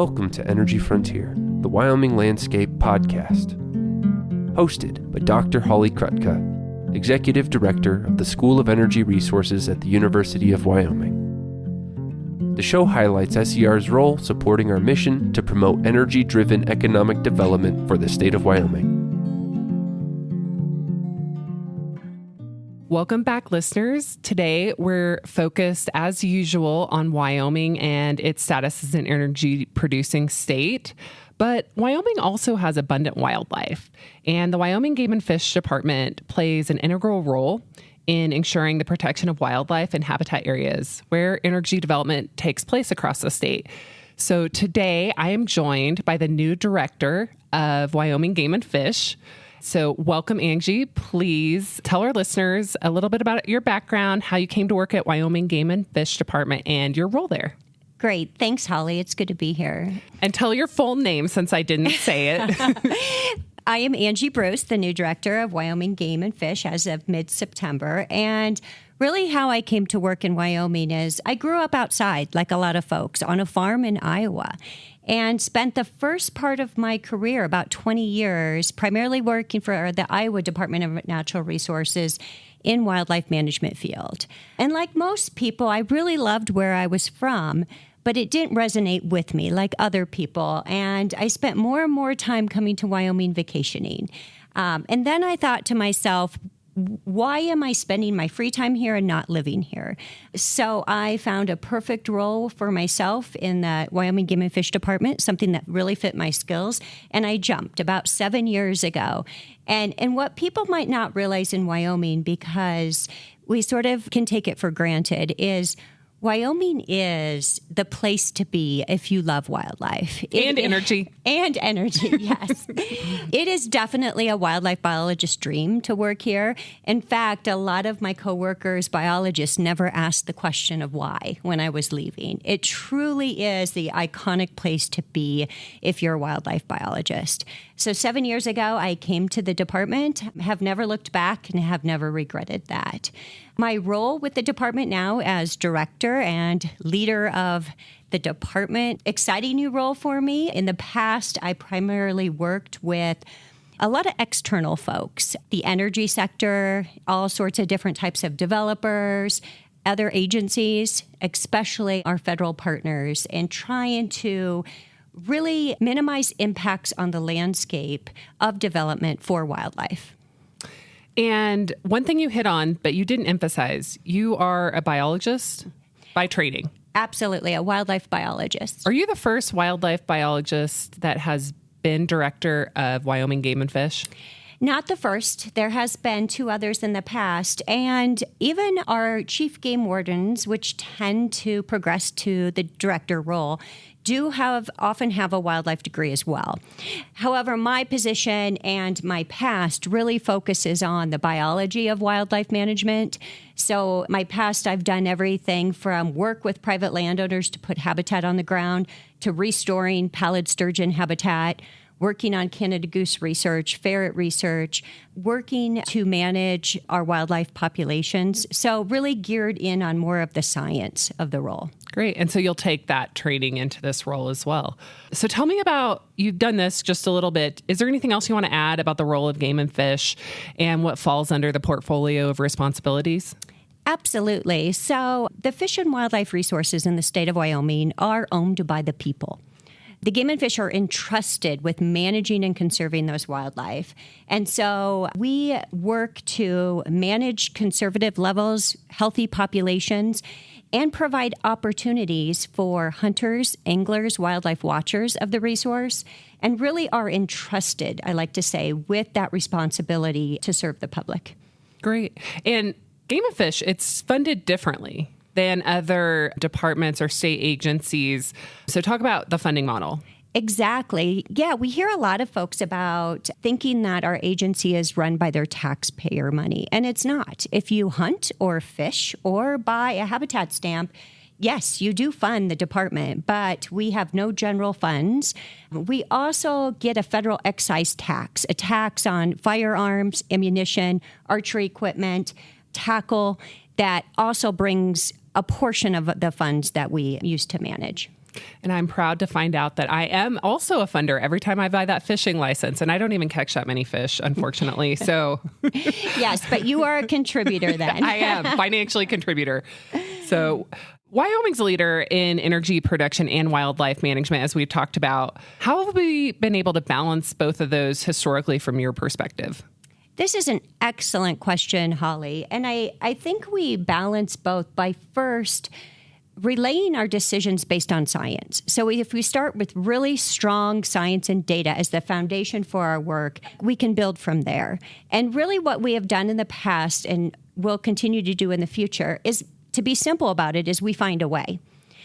Welcome to Energy Frontier, the Wyoming Landscape Podcast. Hosted by Dr. Holly Krutka, Executive Director of the School of Energy Resources at the University of Wyoming. The show highlights SER's role supporting our mission to promote energy-driven economic development for the state of Wyoming. Welcome back, listeners. Today, we're focused, as usual, on Wyoming and its status as an energy-producing state. But Wyoming also has abundant wildlife, and the Wyoming Game and Fish Department plays an integral role in ensuring the protection of wildlife and habitat areas where energy development takes place across the state. So today, I am joined by the new director of Wyoming Game and Fish. So welcome, Angie. Please tell our listeners a little bit about your background, how you came to work at Wyoming Game and Fish Department, and your role there. Great. Thanks, Holly. It's good to be here. And tell your full name since I didn't say it. I am Angi Bruce, the new director of Wyoming Game and Fish as of mid-September. And really how I came to work in Wyoming is I grew up outside, like a lot of folks, on a farm in Iowa, and spent the first part of my career, about 20 years, primarily working for the Iowa Department of Natural Resources in wildlife management field. And like most people, I really loved where I was from, but it didn't resonate with me like other people. And I spent more and more time coming to Wyoming vacationing. And then I thought to myself, why am I spending my free time here and not living here? So I found a perfect role for myself in the Wyoming Game and Fish Department, something that really fit my skills. And I jumped about 7 years ago. And what people might not realize in Wyoming, because we sort of can take it for granted, is Wyoming is the place to be if you love wildlife. Energy. And energy, yes. It is definitely a wildlife biologist's dream to work here. In fact, a lot of my coworkers, biologists, never asked the question of why when I was leaving. It truly is the iconic place to be if you're a wildlife biologist. So 7 years ago, I came to the department, have never looked back, and have never regretted that. My role with the department now as director and leader of the department, exciting new role for me. In the past, I primarily worked with a lot of external folks, the energy sector, all sorts of different types of developers, other agencies, especially our federal partners, and trying to really minimize impacts on the landscape of development for wildlife. And one thing you hit on, but you didn't emphasize, you are a biologist by training. Absolutely, a wildlife biologist. Are you the first wildlife biologist that has been director of Wyoming Game and Fish? Not the first. There has been two others in the past. And even our chief game wardens, which tend to progress to the director role, do often have a wildlife degree as well. However, my position and my past really focuses on the biology of wildlife management. So my past, I've done everything from work with private landowners to put habitat on the ground, to restoring pallid sturgeon habitat, working on Canada goose research, ferret research, working to manage our wildlife populations. So really geared in on more of the science of the role. Great. And so you'll take that training into this role as well. So tell me about, you've done this just a little bit. Is there anything else you want to add about the role of Game and Fish and what falls under the portfolio of responsibilities? Absolutely. So the fish and wildlife resources in the state of Wyoming are owned by the people. The game and fish are entrusted with managing and conserving those wildlife. And so we work to manage conservative levels, healthy populations, and provide opportunities for hunters, anglers, wildlife watchers of the resource, and really are entrusted, I like to say, with that responsibility to serve the public. Great. And Game and Fish, it's funded differently than other departments or state agencies. So talk about the funding model. Exactly. Yeah, we hear a lot of folks about thinking that our agency is run by their taxpayer money, and it's not. If you hunt or fish or buy a habitat stamp, yes, you do fund the department, but we have no general funds. We also get a federal excise tax, a tax on firearms, ammunition, archery equipment, tackle, that also brings a portion of the funds that we use to manage. And I'm proud to find out that I am also a funder every time I buy that fishing license. And I don't even catch that many fish, unfortunately. So yes, but you are a contributor then. I am, financially contributor. So Wyoming's a leader in energy production and wildlife management, as we've talked about. How have we been able to balance both of those historically from your perspective? This is an excellent question, Holly. And I think we balance both by first relaying our decisions based on science. So if we start with really strong science and data as the foundation for our work, we can build from there. And really what we have done in the past and will continue to do in the future is, to be simple about it, is we find a way.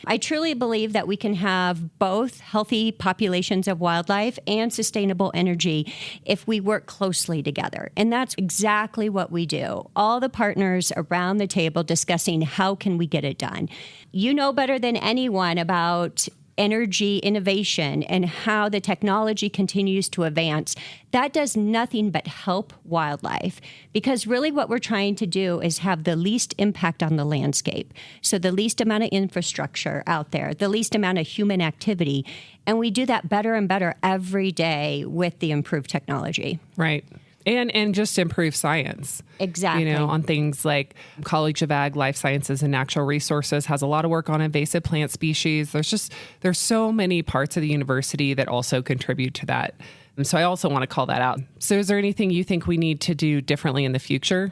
I truly believe that we can have both healthy populations of wildlife and sustainable energy if we work closely together. And that's exactly what we do. All the partners around the table discussing how can we get it done. You know better than anyone about energy innovation and how the technology continues to advance. That does nothing but help wildlife, because really what we're trying to do is have the least impact on the landscape. So the least amount of infrastructure out there, the least amount of human activity. And we do that better and better every day with the improved technology. Right. And just improve science. Exactly. On things like College of Ag, Life Sciences and Natural Resources has a lot of work on invasive plant species. There's so many parts of the university that also contribute to that. And so I also want to call that out. So is there anything you think we need to do differently in the future?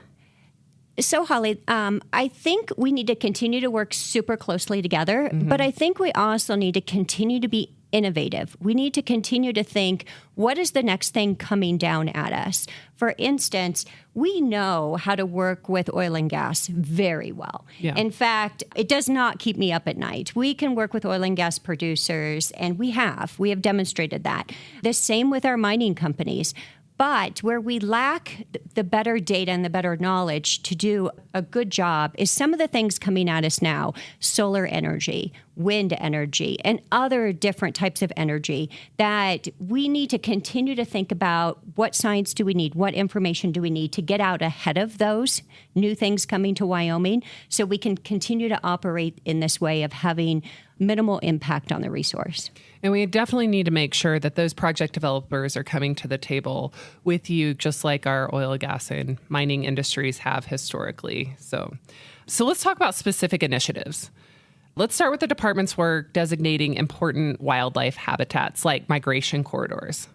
So, Holly, I think we need to continue to work super closely together, but I think we also need to continue to be innovative. We need to continue to think, what is the next thing coming down at us? For instance, we know how to work with oil and gas very well. Yeah. In fact, it does not keep me up at night. We can work with oil and gas producers, and we have demonstrated that. The same with our mining companies. But where we lack the better data and the better knowledge to do a good job is some of the things coming at us now: solar energy, wind energy, and other different types of energy that we need to continue to think about. What science do we need? What information do we need to get out ahead of those new things coming to Wyoming so we can continue to operate in this way of having minimal impact on the resource? And we definitely need to make sure that those project developers are coming to the table with you, just like our oil, gas, and mining industries have historically. So let's talk about specific initiatives. Let's start with the department's work designating important wildlife habitats like migration corridors.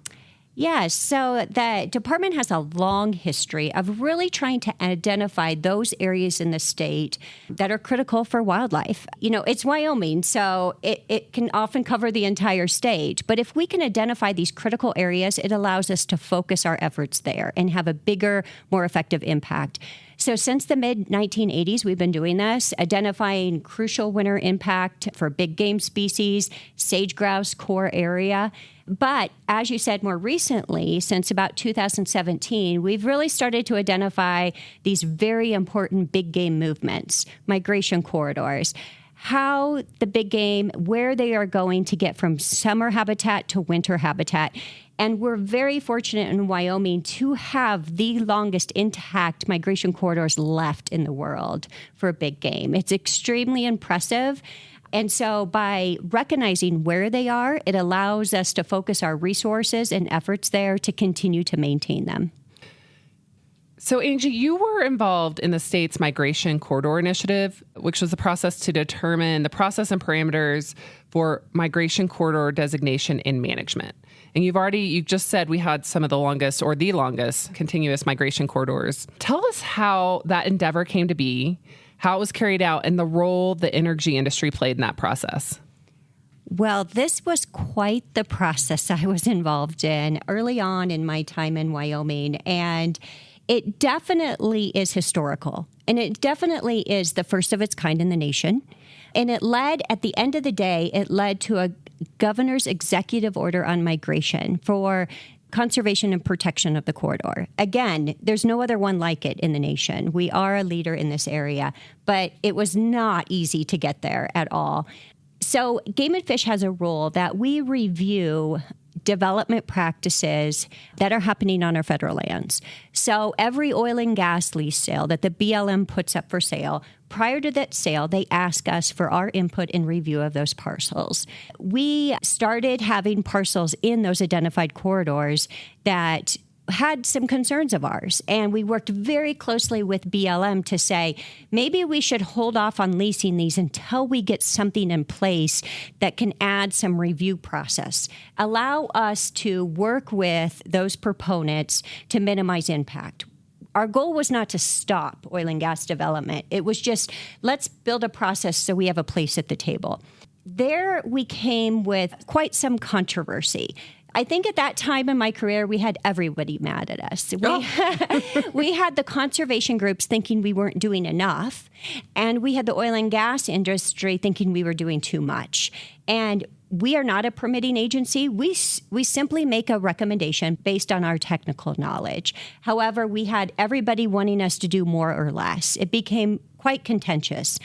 Yes, so the department has a long history of really trying to identify those areas in the state that are critical for wildlife. It's Wyoming, so it can often cover the entire state. But if we can identify these critical areas, it allows us to focus our efforts there and have a bigger, more effective impact. So since the mid-1980s, we've been doing this, identifying crucial winter impact for big game species, sage-grouse core area. But as you said, more recently, since about 2017, we've really started to identify these very important big game movements, migration corridors, how the big game, where they are going to get from summer habitat to winter habitat. And we're very fortunate in Wyoming to have the longest intact migration corridors left in the world for big game. It's extremely impressive. And so by recognizing where they are, it allows us to focus our resources and efforts there to continue to maintain them. So, Angie, you were involved in the state's Migration Corridor Initiative, which was the process to determine the process and parameters for migration corridor designation and management. And you just said we had some of the longest or the longest continuous migration corridors. Tell us how that endeavor came to be, how it was carried out, and the role the energy industry played in that process. Well, this was quite the process I was involved in early on in my time in Wyoming. And it definitely is historical. And it definitely is the first of its kind in the nation. And at the end of the day, it led to a governor's executive order on migration for conservation and protection of the corridor. Again, there's no other one like it in the nation. We are a leader in this area, but it was not easy to get there at all. So Game and Fish has a rule that we review development practices that are happening on our federal lands. So every oil and gas lease sale that the BLM puts up for sale, Prior to that sale, they ask us for our input and review of those parcels. We started having parcels in those identified corridors that had some concerns of ours. And we worked very closely with BLM to say, maybe we should hold off on leasing these until we get something in place that can add some review process. Allow us to work with those proponents to minimize impact. Our goal was not to stop oil and gas development. It was just, let's build a process so we have a place at the table. There we came with quite some controversy. I think at that time in my career, we had everybody mad at us. We had the conservation groups thinking we weren't doing enough, and we had the oil and gas industry thinking we were doing too much. And we are not a permitting agency. We simply make a recommendation based on our technical knowledge. However, we had everybody wanting us to do more or less. It became quite contentious.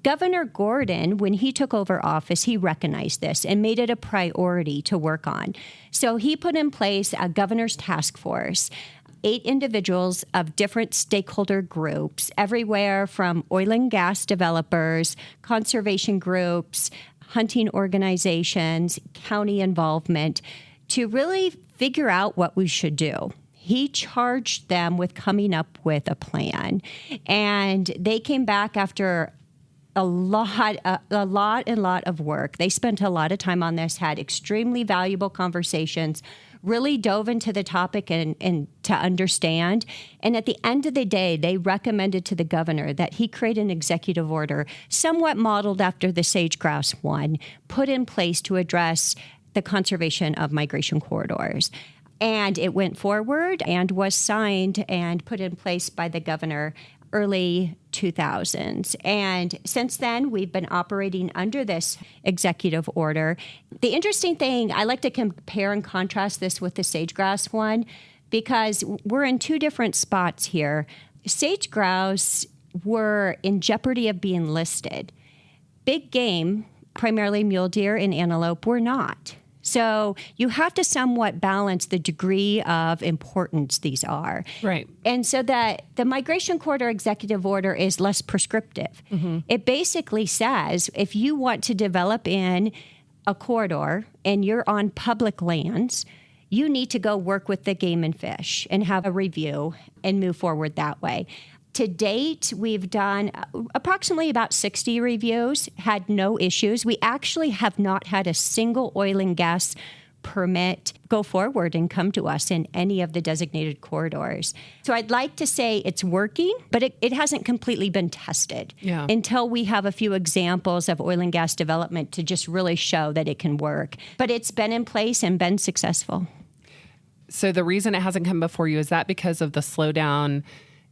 Governor Gordon, when he took over office, he recognized this and made it a priority to work on. So he put in place a governor's task force, 8 individuals of different stakeholder groups, everywhere from oil and gas developers, conservation groups, hunting organizations, county involvement, to really figure out what we should do. He charged them with coming up with a plan, and they came back after a lot of work. They spent a lot of time on this, had extremely valuable conversations, really dove into the topic and to understand. And at the end of the day, they recommended to the governor that he create an executive order somewhat modeled after the sage-grouse one, put in place to address the conservation of migration corridors. And it went forward and was signed and put in place by the governor early 2000s. And since then, we've been operating under this executive order. The interesting thing, I like to compare and contrast this with the sage-grouse one, because we're in 2 different spots here. Sage-grouse were in jeopardy of being listed. Big game, primarily mule deer and antelope, were not. So you have to somewhat balance the degree of importance these are. Right. And so that the migration corridor executive order is less prescriptive. Mm-hmm. It basically says if you want to develop in a corridor and you're on public lands, you need to go work with the Game and Fish and have a review and move forward that way. To date, we've done approximately about 60 reviews, had no issues. We actually have not had a single oil and gas permit go forward and come to us in any of the designated corridors. So I'd like to say it's working, but it hasn't completely been tested until we have a few examples of oil and gas development to just really show that it can work. But it's been in place and been successful. So the reason it hasn't come before you, is that because of the slowdown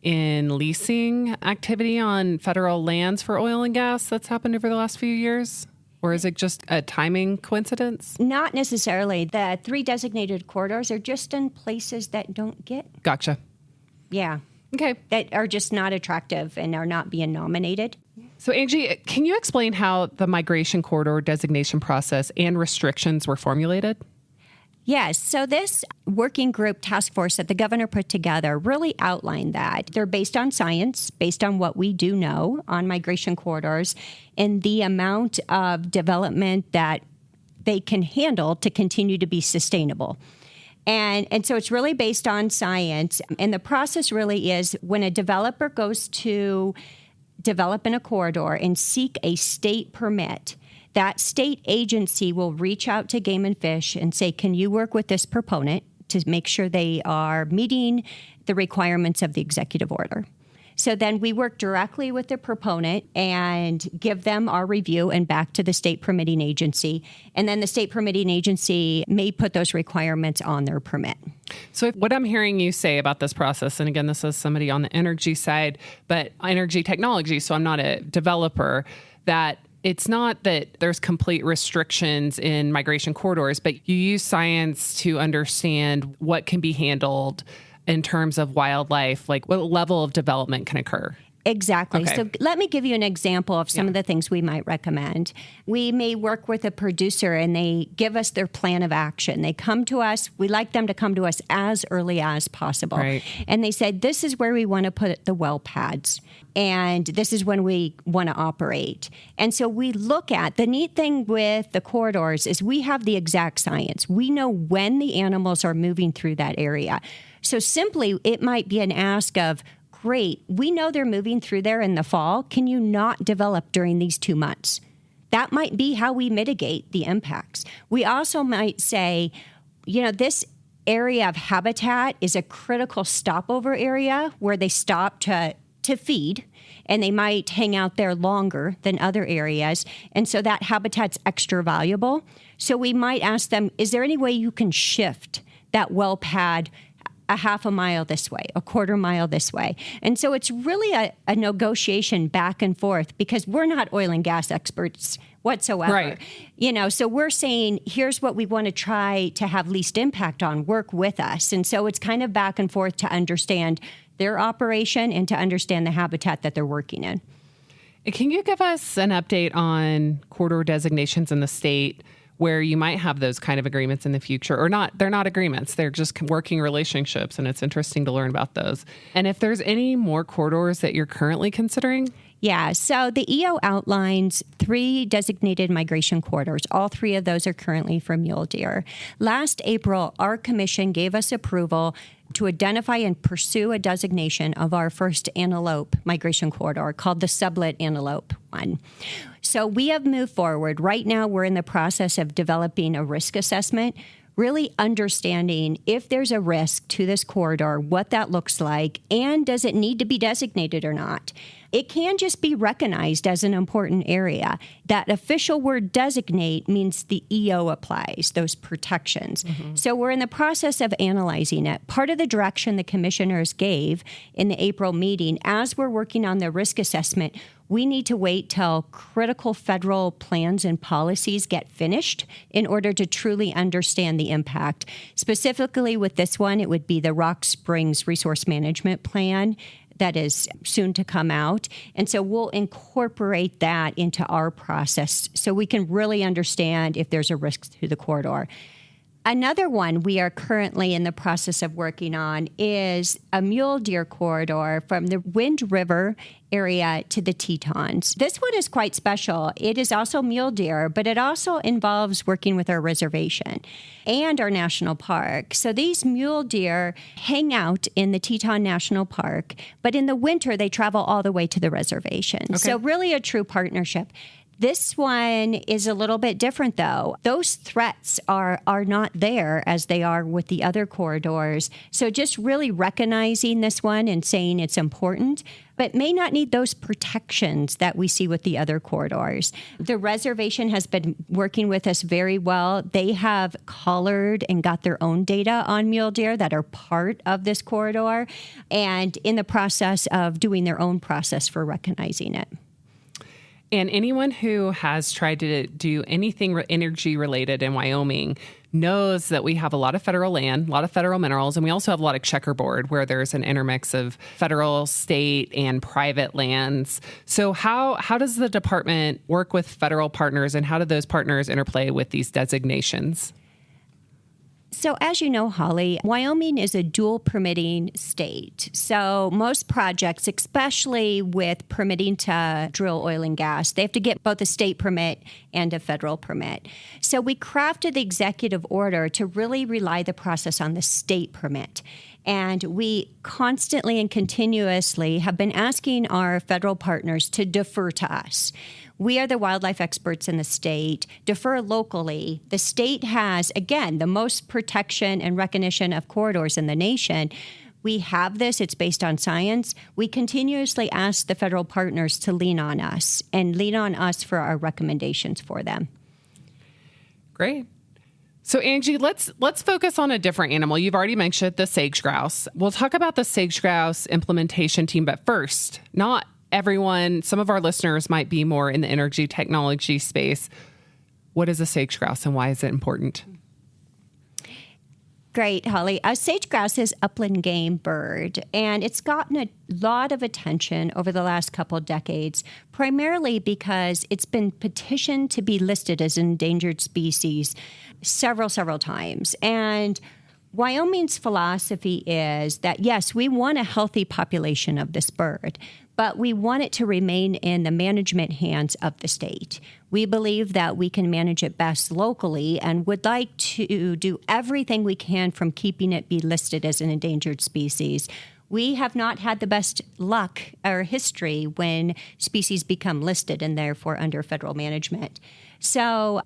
in leasing activity on federal lands for oil and gas that's happened over the last few years? Or is it just a timing coincidence? Not necessarily. The 3 designated corridors are just in places that don't get. Gotcha. Yeah. Okay. That are just not attractive and are not being nominated. So Angie, can you explain how the migration corridor designation process and restrictions were formulated? Yes. So this working group task force that the governor put together really outlined that. They're based on science, based on what we do know on migration corridors and the amount of development that they can handle to continue to be sustainable. And so it's really based on science. And the process really is when a developer goes to develop in a corridor and seek a state permit, that state agency will reach out to Game and Fish and say, can you work with this proponent to make sure they are meeting the requirements of the executive order? So then we work directly with the proponent and give them our review and back to the state permitting agency. And then the state permitting agency may put those requirements on their permit. So what I'm hearing you say about this process, and again, this is somebody on the energy side, but energy technology, so I'm not a developer, that it's not that there's complete restrictions in migration corridors, but you use science to understand what can be handled in terms of wildlife, like what level of development can occur. Exactly. Okay. So let me give you an example of some of the things we might recommend. We may work with a producer and they give us their plan of action. They come to us. We like them to come to us as early as possible. Right. And they said, this is where we want to put the well pads. And this is when we want to operate. And so we look at, the neat thing with the corridors is we have the exact science. We know when the animals are moving through that area. So simply, it might be an ask of, great, we know they're moving through there in the fall. Can you not develop during these 2 months? That might be how we mitigate the impacts. We also might say, this area of habitat is a critical stopover area where they stop to feed, and they might hang out there longer than other areas. And so that habitat's extra valuable. So we might ask them, is there any way you can shift that well pad a half a mile this way, a quarter mile this way? And so it's really a negotiation back and forth, because we're not oil and gas experts whatsoever. Right. So we're saying, here's what we want to try to have least impact on, work with us. And so it's kind of back and forth to understand their operation and to understand the habitat that they're working in. Can you give us an update on corridor designations in the state where you might have those kind of agreements in the future, or not? They're not agreements. They're just working relationships, and it's interesting to learn about those. And if there's any more corridors that you're currently considering? Yeah, so the EO outlines 3 designated migration corridors. All 3 of those are currently for mule deer. Last April, our commission gave us approval to identify and pursue a designation of our first antelope migration corridor called the Sublet Antelope one. So we have moved forward. Right now, we're in the process of developing a risk assessment, really understanding if there's a risk to this corridor, what that looks like, and does it need to be designated or not. It can just be recognized as an important area. That official word designate means the EO applies, those protections. Mm-hmm. So we're in the process of analyzing it. Part of the direction the commissioners gave in the April meeting, as we're working on the risk assessment, we need to wait till critical federal plans and policies get finished in order to truly understand the impact. Specifically with this one, it would be the Rock Springs Resource Management Plan that is soon to come out. And so we'll incorporate that into our process so we can really understand if there's a risk to the corridor. Another one we are currently in the process of working on is a mule deer corridor from the Wind River area to the Tetons. This one is quite special. It is also mule deer, but it also involves working with our reservation and our national park. So these mule deer hang out in the Teton National Park, but in the winter they travel all the way to the reservation. Okay. So really a true partnership. This one is a little bit different, though. Those threats are not there as they are with the other corridors. So just really recognizing this one and saying it's important, but may not need those protections that we see with the other corridors. The reservation has been working with us very well. They have collared and got their own data on mule deer that are part of this corridor, and in the process of doing their own process for recognizing it. And anyone who has tried to do anything energy related in Wyoming knows that we have a lot of federal land, a lot of federal minerals, and we also have a lot of checkerboard where there's an intermix of federal, state, and private lands. So how does the department work with federal partners, and how do those partners interplay with these designations? So as you know, Holly, Wyoming is a dual permitting state. So most projects, especially with permitting to drill oil and gas, they have to get both a state permit and a federal permit. So we crafted the executive order to really rely the process on the state permit. And we constantly and continuously have been asking our federal partners to defer to us. We are the wildlife experts in the state. Defer locally. The state has, again, the most protection and recognition of corridors in the nation. We have this. It's based on science. We continuously ask the federal partners to lean on us and lean on us for our recommendations for them. Great. So Angie, let's focus on a different animal. You've already mentioned the sage grouse. We'll talk about the sage grouse implementation team, but first, not everyone, some of our listeners might be more in the energy technology space. What is a sage grouse and why is it important? great, Holly. Sage grouse is upland game bird, and it's gotten a lot of attention over the last couple decades, primarily because it's been petitioned to be listed as an endangered species several times. And Wyoming's philosophy is that, yes, we want a healthy population of this bird, but we want it to remain in the management hands of the state. We believe that we can manage it best locally and would like to do everything we can from keeping it be listed as an endangered species. We have not had the best luck or history when species become listed and therefore under federal management. So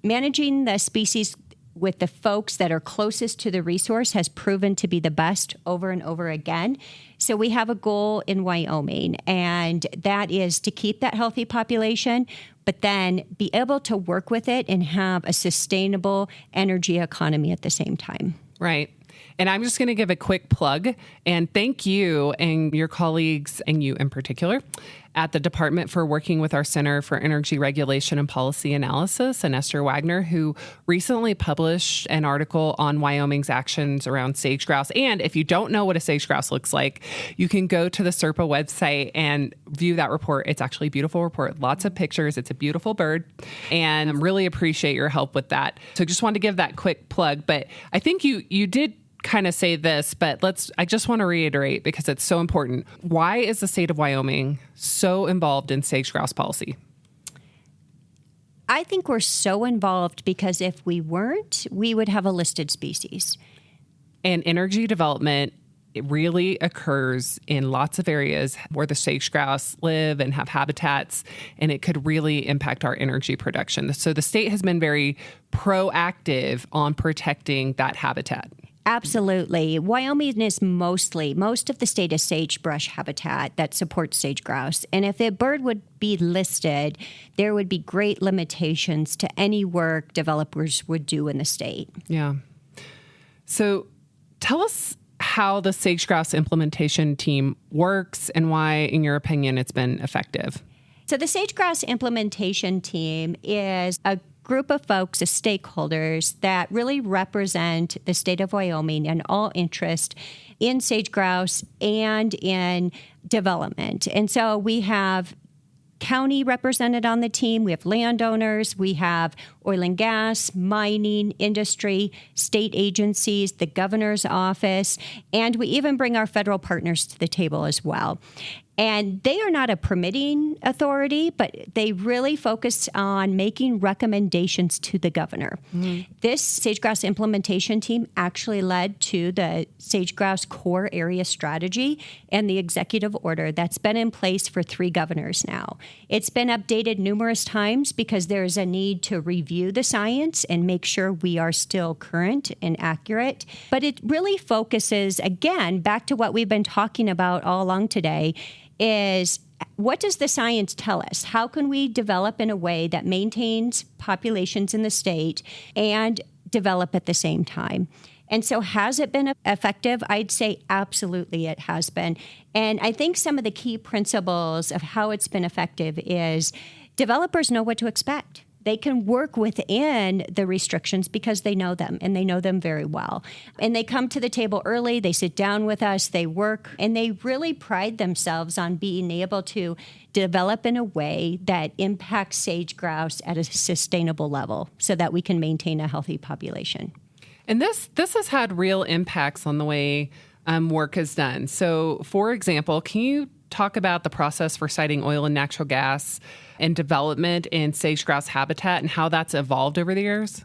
managing the species with the folks that are closest to the resource has proven to be the best over and over again. So we have a goal in Wyoming, and that is to keep that healthy population, but then be able to work with it and have a sustainable energy economy at the same time. Right. And I'm just going to give a quick plug and thank you and your colleagues, and you in particular, at the department for working with our Center for Energy Regulation and Policy Analysis and Esther Wagner, who recently published an article on Wyoming's actions around sage grouse. And if you don't know what a sage grouse looks like, you can go to the SERPA website and view that report. It's actually a beautiful report, lots of pictures. It's a beautiful bird, and I really appreciate your help with that. So just wanted to give that quick plug. But I think you did kind of say this, but I just want to reiterate because it's so important. Why is the state of Wyoming so involved in sage grouse policy? I think we're so involved because if we weren't, we would have a listed species. And energy development, it really occurs in lots of areas where the sage grouse live and have habitats, and it could really impact our energy production. So the state has been very proactive on protecting that habitat. Absolutely. Wyoming is most of the state is sagebrush habitat that supports sage grouse. And if the bird would be listed, there would be great limitations to any work developers would do in the state. Yeah. So tell us how the sage grouse implementation team works and why, in your opinion, it's been effective. So the sage grouse implementation team is a group of folks, of stakeholders that really represent the state of Wyoming and all interest in sage grouse and in development. And so we have county represented on the team, we have landowners, we have oil and gas, mining, industry, state agencies, the governor's office, and we even bring our federal partners to the table as well. And they are not a permitting authority, but they really focus on making recommendations to the governor. Mm-hmm. This sage grouse implementation team actually led to the sage grouse core area strategy and the executive order that's been in place for 3 governors now. It's been updated numerous times because there is a need to review the science and make sure we are still current and accurate. But it really focuses, again, back to what we've been talking about all along today, is what does the science tell us? How can we develop in a way that maintains populations in the state and develop at the same time? And so has it been effective? I'd say absolutely it has been. And I think some of the key principles of how it's been effective is developers know what to expect. They can work within the restrictions because they know them, and they know them very well. And they come to the table early, they sit down with us, they work, and they really pride themselves on being able to develop in a way that impacts sage grouse at a sustainable level so that we can maintain a healthy population. And this has had real impacts on the way work is done. So, for example, can you talk about the process for siting oil and natural gas and development in sage grouse habitat and how that's evolved over the years?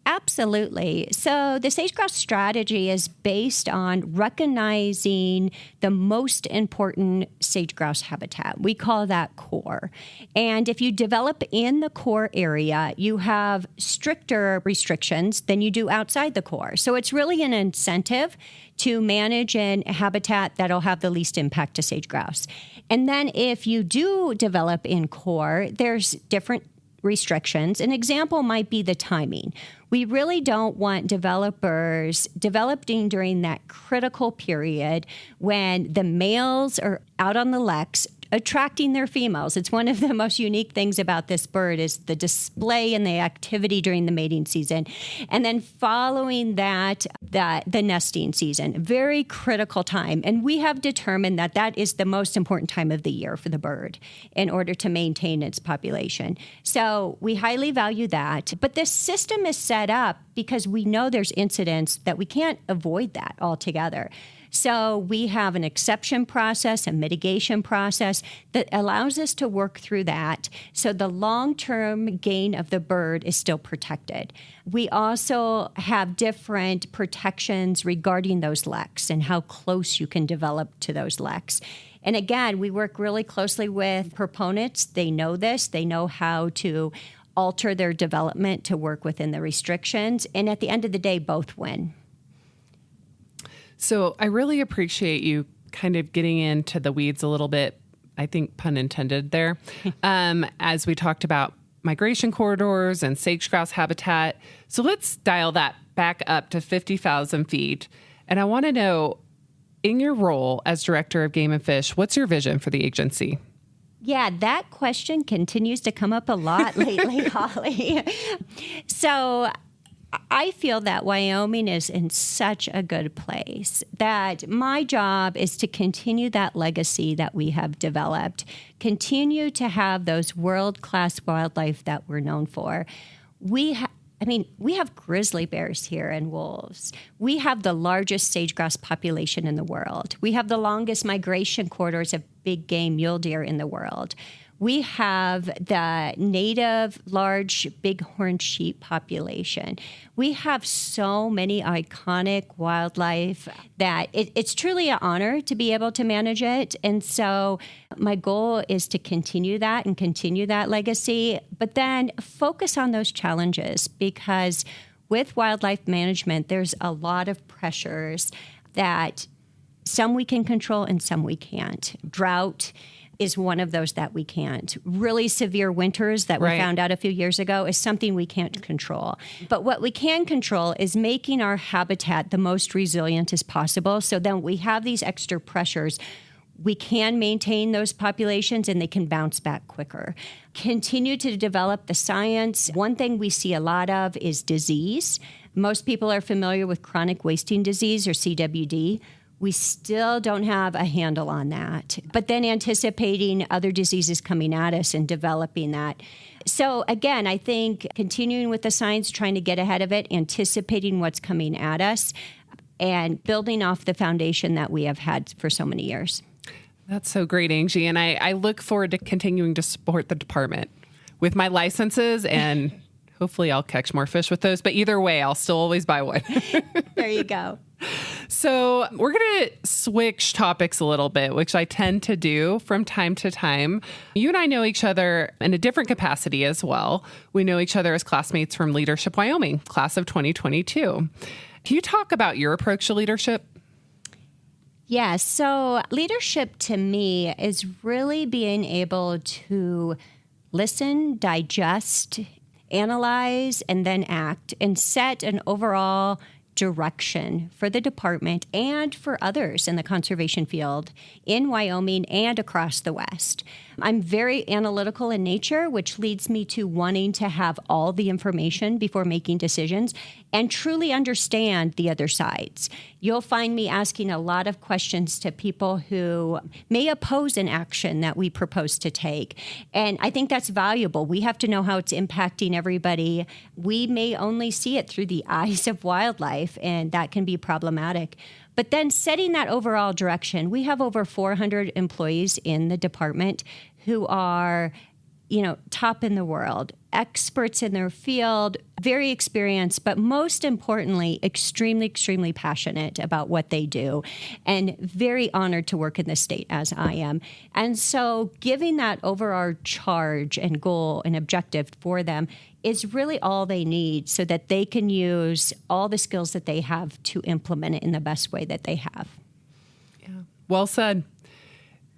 Absolutely. So the sage grouse strategy is based on recognizing the most important sage grouse habitat. We call that core. And if you develop in the core area, you have stricter restrictions than you do outside the core. So it's really an incentive to manage in a habitat that'll have the least impact to sage grouse. And then if you do develop in core, there's different restrictions. An example might be the timing. We really don't want developers developing during that critical period when the males are out on the leks attracting their females. It's one of the most unique things about this bird is the display and the activity during the mating season. And then following that, the nesting season, very critical time. And we have determined that that is the most important time of the year for the bird in order to maintain its population. So we highly value that. But this system is set up because we know there's incidents that we can't avoid that altogether. So we have an exception process, a mitigation process that allows us to work through that so the long-term gain of the bird is still protected. We also have different protections regarding those leks and how close you can develop to those leks. And again, we work really closely with proponents. They know this. They know how to alter their development to work within the restrictions. And at the end of the day, both win. So I really appreciate you kind of getting into the weeds a little bit, I think pun intended there, as we talked about migration corridors and sage-grouse habitat. So let's dial that back up to 50,000 feet. And I want to know, in your role as Director of Game and Fish, what's your vision for the agency? Yeah, that question continues to come up a lot lately, Holly. So I feel that Wyoming is in such a good place that my job is to continue that legacy that we have developed, continue to have those world-class wildlife that we're known for. We have grizzly bears here and wolves. We have the largest sage-grouse population in the world. We have the longest migration corridors of big game mule deer in the world. We have the native large bighorn sheep population. We have so many iconic wildlife that it's truly an honor to be able to manage it. And so my goal is to continue that and continue that legacy, but then focus on those challenges because with wildlife management, there's a lot of pressures that some we can control and some we can't. Drought is one of those that we can't. Really severe winters that we found out a few years ago is something we can't control. But what we can control is making our habitat the most resilient as possible. So then we have these extra pressures. We can maintain those populations and they can bounce back quicker. Continue to develop the science. One thing we see a lot of is disease. Most people are familiar with chronic wasting disease or CWD. We still don't have a handle on that. But then anticipating other diseases coming at us and developing that. So again, I think continuing with the science, trying to get ahead of it, anticipating what's coming at us, and building off the foundation that we have had for so many years. That's so great, Angie. And I look forward to continuing to support the department with my licenses and hopefully I'll catch more fish with those. But either way, I'll still always buy one. There you go. So we're going to switch topics a little bit, which I tend to do from time to time. You and I know each other in a different capacity as well. We know each other as classmates from Leadership Wyoming, class of 2022. Can you talk about your approach to leadership? Yeah, so leadership to me is really being able to listen, digest, analyze, and then act and set an overall direction for the department and for others in the conservation field in Wyoming and across the West. I'm very analytical in nature, which leads me to wanting to have all the information before making decisions and truly understand the other sides. You'll find me asking a lot of questions to people who may oppose an action that we propose to take. And I think that's valuable. We have to know how it's impacting everybody. We may only see it through the eyes of wildlife, and that can be problematic. But then setting that overall direction, we have over 400 employees in the department who are, top in the world, experts in their field, very experienced, but most importantly, extremely, extremely passionate about what they do and very honored to work in the state as I am. And so giving that overall charge and goal and objective for them is really all they need so that they can use all the skills that they have to implement it in the best way that they have. Yeah, well said.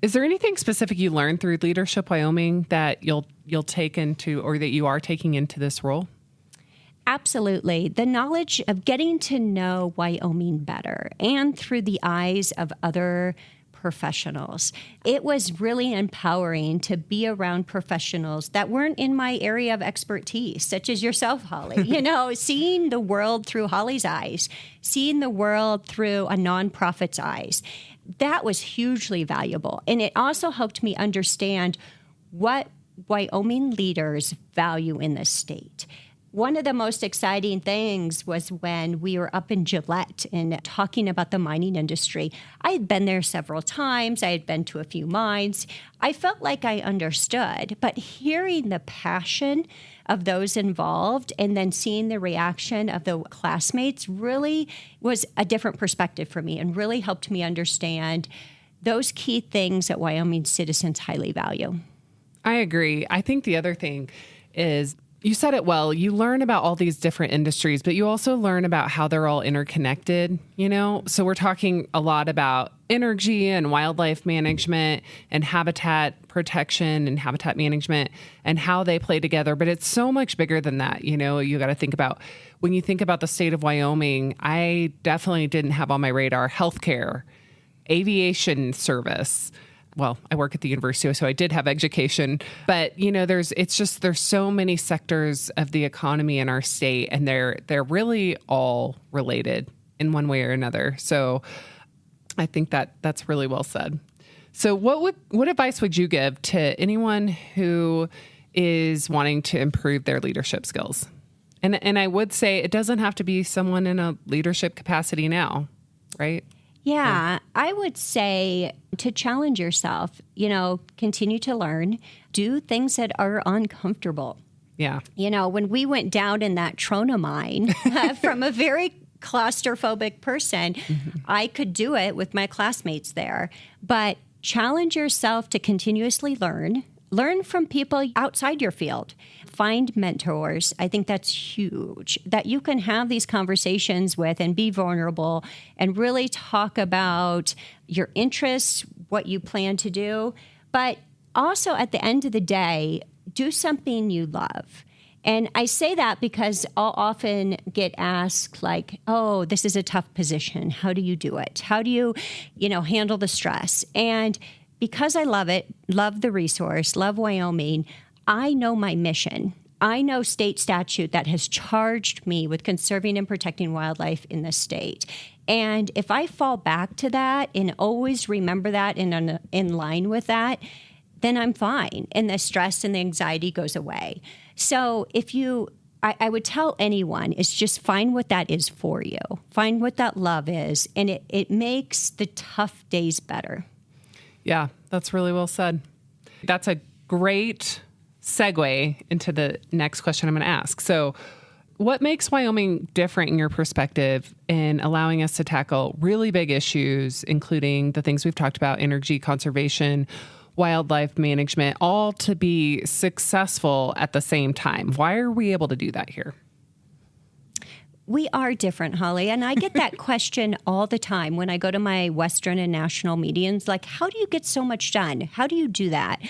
Is there anything specific you learned through Leadership Wyoming that you'll take into or that you are taking into this role? Absolutely. The knowledge of getting to know Wyoming better and through the eyes of other professionals. It was really empowering to be around professionals that weren't in my area of expertise, such as yourself, Holly. Seeing the world through Holly's eyes, seeing the world through a nonprofit's eyes, that was hugely valuable. And it also helped me understand what Wyoming leaders value in the state. One of the most exciting things was when we were up in Gillette and talking about the mining industry. I had been there several times. I had been to a few mines. I felt like I understood, but hearing the passion of those involved and then seeing the reaction of the classmates really was a different perspective for me and really helped me understand those key things that Wyoming citizens highly value. I agree. I think the other thing is, you said it well, you learn about all these different industries, but you also learn about how they're all interconnected, So we're talking a lot about energy and wildlife management and habitat protection and habitat management and how they play together. But it's so much bigger than that. You got to think about, when you think about the state of Wyoming, I definitely didn't have on my radar healthcare, aviation service. Well, I work at the university, so I did have education, but there's so many sectors of the economy in our state, and they're really all related in one way or another. So I think that's really well said. So what advice would you give to anyone who is wanting to improve their leadership skills? And I would say it doesn't have to be someone in a leadership capacity now, right? Yeah, I would say to challenge yourself, continue to learn, do things that are uncomfortable. Yeah. When we went down in that Trona mine from a very claustrophobic person, I could do it with my classmates there. But challenge yourself to continuously learn from people outside your field. Find mentors. I think that's huge, that you can have these conversations with and be vulnerable and really talk about your interests, what you plan to do. But also at the end of the day, do something you love. And I say that because I'll often get asked like, oh, this is a tough position. How do you do it? How do you, handle the stress? And because I love it, love the resource, love Wyoming, I know my mission. I know state statute that has charged me with conserving and protecting wildlife in the state. And if I fall back to that and always remember that and in line with that, then I'm fine. And the stress and the anxiety goes away. So I would tell anyone is just find what that is for you. Find what that love is. And it makes the tough days better. Yeah, that's really well said. That's a great segue into the next question I'm going to ask. So what makes Wyoming different in your perspective in allowing us to tackle really big issues, including the things we've talked about, energy conservation, wildlife management, all to be successful at the same time? Why are we able to do that here? We are different, Holly. And I get that question all the time when I go to my Western and national meetings, like, how do you get so much done? How do you do that?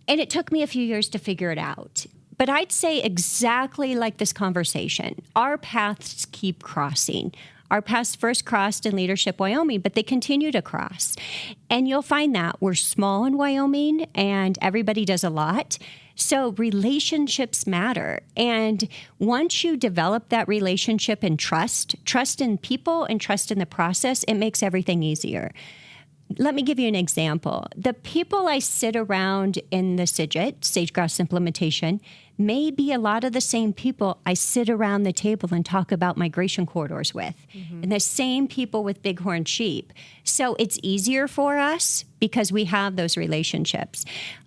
And it took me a few years to figure it out. But I'd say exactly like this conversation, our paths keep crossing. Our paths first crossed in Leadership Wyoming, but they continue to cross. And you'll find that we're small in Wyoming and everybody does a lot. So relationships matter. And once you develop that relationship and trust in people and trust in the process, it makes everything easier. Let me give you an example. The people I sit around in the CIGIT, sage-grouse implementation, may be a lot of the same people I sit around the table and talk about migration corridors with, and the same people with bighorn sheep. So it's easier for us because we have those relationships.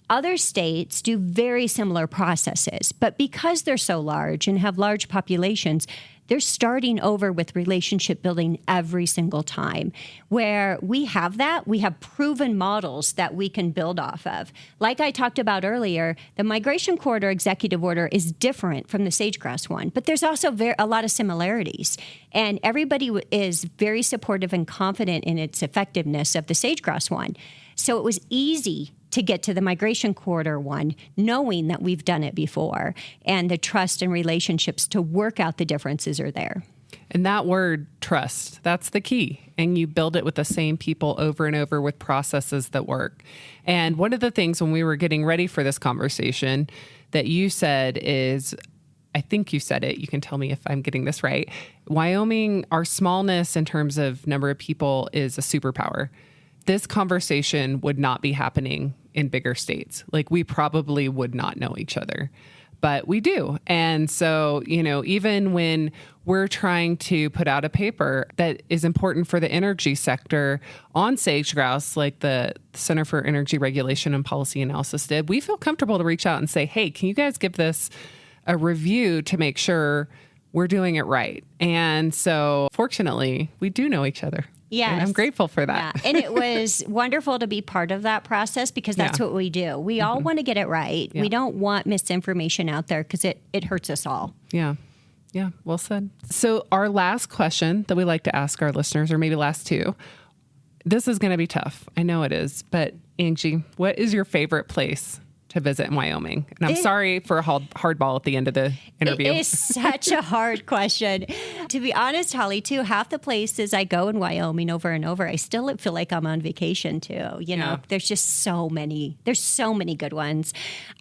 Other states do very similar processes, but because they're so large and have large populations, they're starting over with relationship building every single time. Where we have that, we have proven models that we can build off of. Like I talked about earlier, the Migration Corridor Executive Order is different from the sage-grouse one, but there's also a lot of similarities. And everybody is very supportive and confident in its effectiveness of the sage-grouse one. So it was easy to get to the Migration Corridor one, knowing that we've done it before, and the trust and relationships to work out the differences are there. And that word, trust, that's the key. And you build it with the same people over and over with processes that work. And one of the things when we were getting ready for this conversation that you said is, I think you said it, you can tell me if I'm getting this right. Wyoming, our smallness in terms of number of people is a superpower. This conversation would not be happening in bigger states. Like, we probably would not know each other, but we do. And so, even when we're trying to put out a paper that is important for the energy sector on sage grouse, like the Center for Energy Regulation and Policy Analysis did, we feel comfortable to reach out and say, hey, can you guys give this a review to make sure we're doing it right? And so fortunately, we do know each other. Yes. And I'm grateful for that. Yeah. And it was wonderful to be part of that process because that's what we do. We all want to get it right. Yeah. We don't want misinformation out there because it hurts us all. Yeah. Yeah. Well said. So our last question that we like to ask our listeners, or maybe last two, this is going to be tough. I know it is. But Angie, what is your favorite place to visit in Wyoming? And I'm sorry for a hardball at the end of the interview. It is such a hard question. To be honest, Holly, too, half the places I go in Wyoming over and over, I still feel like I'm on vacation too. There's just so many. There's so many good ones.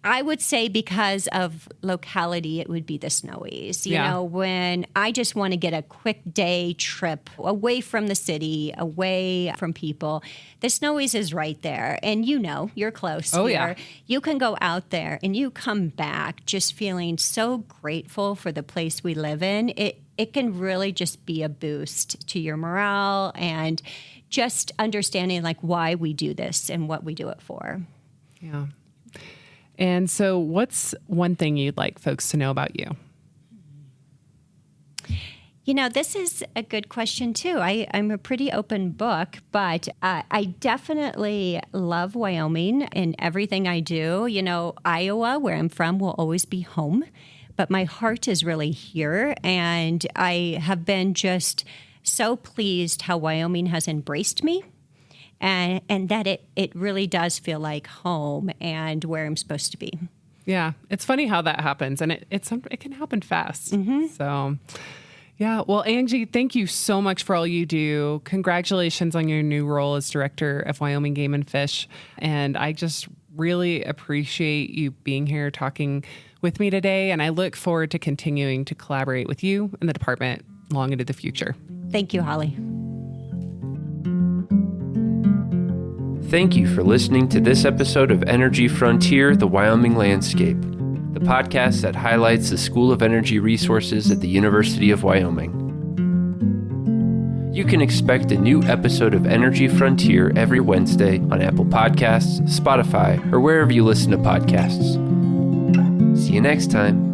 I would say because of locality, it would be the Snowies. You know, when I just want to get a quick day trip away from the city, away from people, the Snowies is right there. And you're close here. Yeah. You can go out there and you come back just feeling so grateful for the place we live in. It can really just be a boost to your morale and just understanding like why we do this and what we do it for. Yeah. And so what's one thing you'd like folks to know about you? This is a good question, too. I'm a pretty open book, but I definitely love Wyoming and everything I do. Iowa, where I'm from, will always be home, but my heart is really here. And I have been just so pleased how Wyoming has embraced me and that it really does feel like home and where I'm supposed to be. Yeah, it's funny how that happens, and it can happen fast. Mm-hmm. So... yeah. Well, Angie, thank you so much for all you do. Congratulations on your new role as director of Wyoming Game and Fish. And I just really appreciate you being here talking with me today. And I look forward to continuing to collaborate with you and the department long into the future. Thank you, Holly. Thank you for listening to this episode of Energy Frontier, the Wyoming Landscape, the podcast that highlights the School of Energy Resources at the University of Wyoming. You can expect a new episode of Energy Frontier every Wednesday on Apple Podcasts, Spotify, or wherever you listen to podcasts. See you next time.